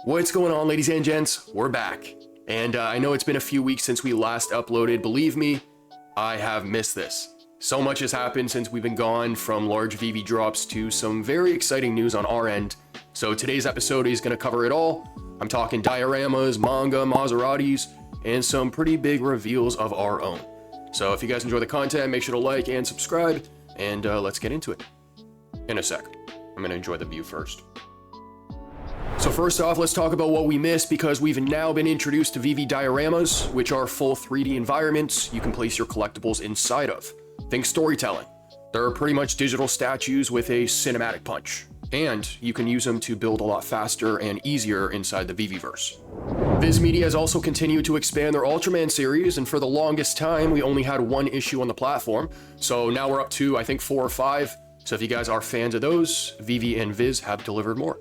What's going on, ladies and gents? We're back. And I know it's been a few weeks since we last uploaded. Believe me, I have missed this. So much has happened since we've been gone, from large VeVe drops to some very exciting news on our end. So today's episode is going to cover it all. I'm talking dioramas, manga, Maseratis, and some pretty big reveals of our own. So if you guys enjoy the content, make sure to like and subscribe, and let's get into it. In a sec. I'm going to enjoy the view first. So first off, let's talk about what we missed, because we've now been introduced to VeVe dioramas, which are full 3D environments you can place your collectibles inside of. Think storytelling. They're pretty much digital statues with a cinematic punch, and you can use them to build a lot faster and easier inside the VeVeverse. Viz Media has also continued to expand their Ultraman series, and for the longest time, we only had one issue on the platform, so now we're up to, I think, 4 or 5. So if you guys are fans of those, VeVe and Viz have delivered more.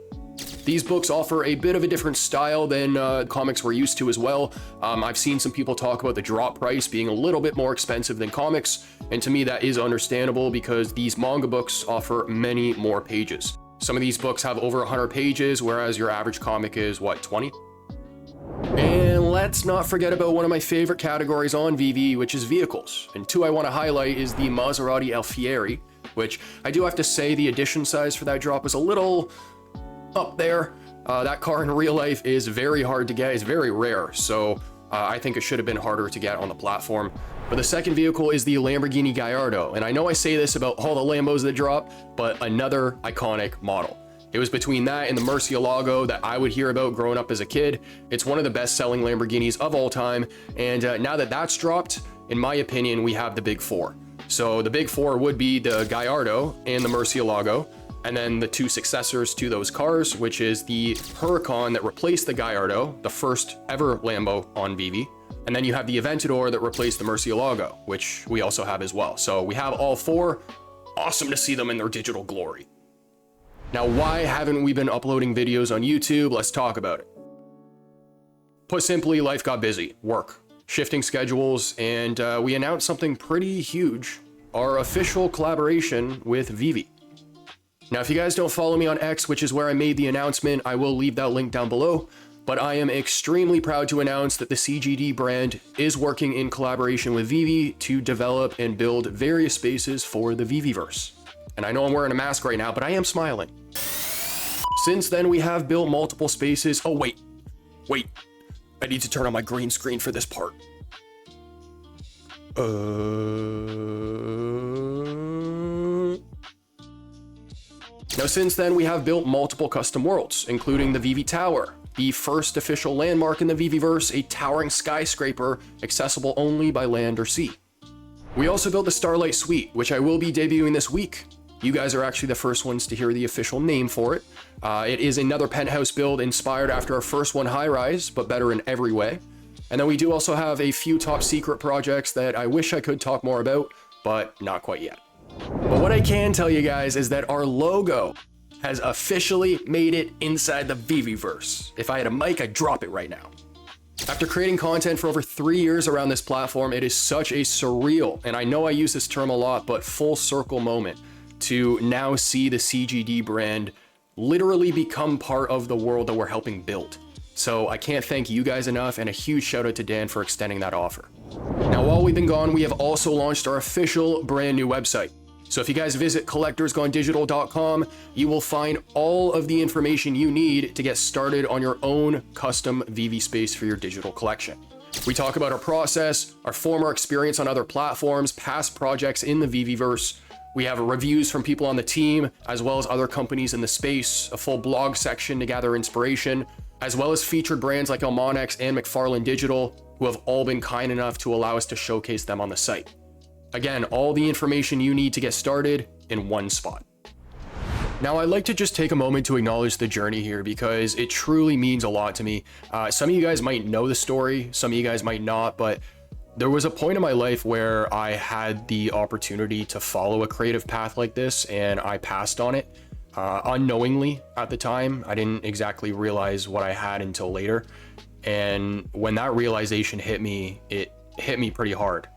These books offer a bit of a different style than comics we're used to as well. I've seen some people talk about the drop price being a little bit more expensive than comics, and to me that is understandable because these manga books offer many more pages. Some of these books have over 100 pages, whereas your average comic is, what, 20? And let's not forget about one of my favorite categories on VeVe, which is vehicles. And two I want to highlight is the Maserati Alfieri, which I do have to say the edition size for that drop was a little up there. That car in real life is very hard to get, it's very rare, so I think it should have been harder to get on the platform. But the second vehicle is the Lamborghini Gallardo, and I know I say this about all the Lambos that drop, but another iconic model. It was between that and the Murcielago that I would hear about growing up as a kid. It's one of the best-selling Lamborghinis of all time, and now that that's dropped, in my opinion, we have the big four. So the big four would be the Gallardo and the Murcielago, and then the two successors to those cars, which is the Huracan that replaced the Gallardo, the first ever Lambo on VeVe, and then you have the Aventador that replaced the Murcielago, which we also have as well. So we have all four. Awesome to see them in their digital glory. Now, why haven't we been uploading videos on YouTube? Let's talk about it. Put simply, life got busy, work, shifting schedules, and we announced something pretty huge, our official collaboration with VeVe. Now, if you guys don't follow me on X, which is where I made the announcement, I will leave that link down below, but I am extremely proud to announce that the CGD brand is working in collaboration with VeVe to develop and build various spaces for the VeVeverse. And I know I'm wearing a mask right now, but I am smiling. Since then, we have built multiple spaces. Oh, wait, I need to turn on my green screen for this part. Now, since then, we have built multiple custom worlds, including the VeVe Tower, the first official landmark in the VeVeverse, a towering skyscraper accessible only by land or sea. We also built the Starlight Suite, which I will be debuting this week. You guys are actually the first ones to hear the official name for it. It is another penthouse build inspired after our first one, High Rise, but better in every way. And then we do also have a few top secret projects that I wish I could talk more about, but not quite yet. But what I can tell you guys is that our logo has officially made it inside the VeVeverse. If I had a mic, I'd drop it right now. After creating content for over 3 years around this platform, it is such a surreal, and I know I use this term a lot, but full circle moment to now see the CGD brand literally become part of the world that we're helping build. So I can't thank you guys enough, and a huge shout out to Dan for extending that offer. Now, while we've been gone, we have also launched our official brand new website. So if you guys visit collectorsgonedigital.com, you will find all of the information you need to get started on your own custom VeVe space for your digital collection. We talk about our process, our former experience on other platforms, past projects in the VeVeverse. We have reviews from people on the team, as well as other companies in the space, a full blog section to gather inspiration, as well as featured brands like Elmonix and McFarlane Digital, who have all been kind enough to allow us to showcase them on the site. Again, all the information you need to get started in one spot. Now, I'd like to just take a moment to acknowledge the journey here, because it truly means a lot to me. Some of you guys might know the story, some of you guys might not, but there was a point in my life where I had the opportunity to follow a creative path like this, and I passed on it unknowingly at the time. I didn't exactly realize what I had until later. And when that realization hit me, it hit me pretty hard.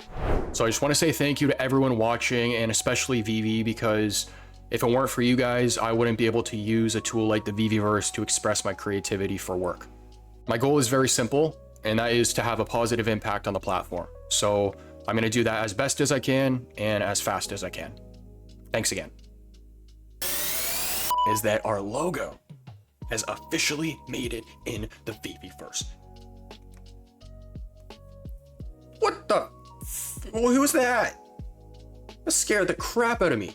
So I just want to say thank you to everyone watching, and especially VeVe, because If it weren't for you guys, I wouldn't be able to use a tool like the VeVeVerse to express my creativity for work. My goal is very simple, and that is to have a positive impact on the platform. So I'm going to do that as best as I can and as fast as I can. Thanks again. Is that our logo has officially made it in the VeVeVerse. What the? Well, who was that? That scared the crap out of me.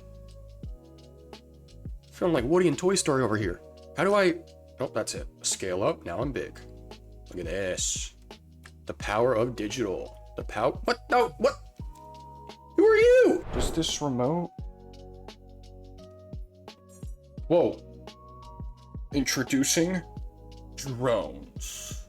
Feeling like Woody in Toy Story over here. How do I? Oh, that's it. Scale up. Now I'm big. Look at this. The power of digital. The power. What? No. What? Who are you? Does this remote? Whoa. Introducing drones.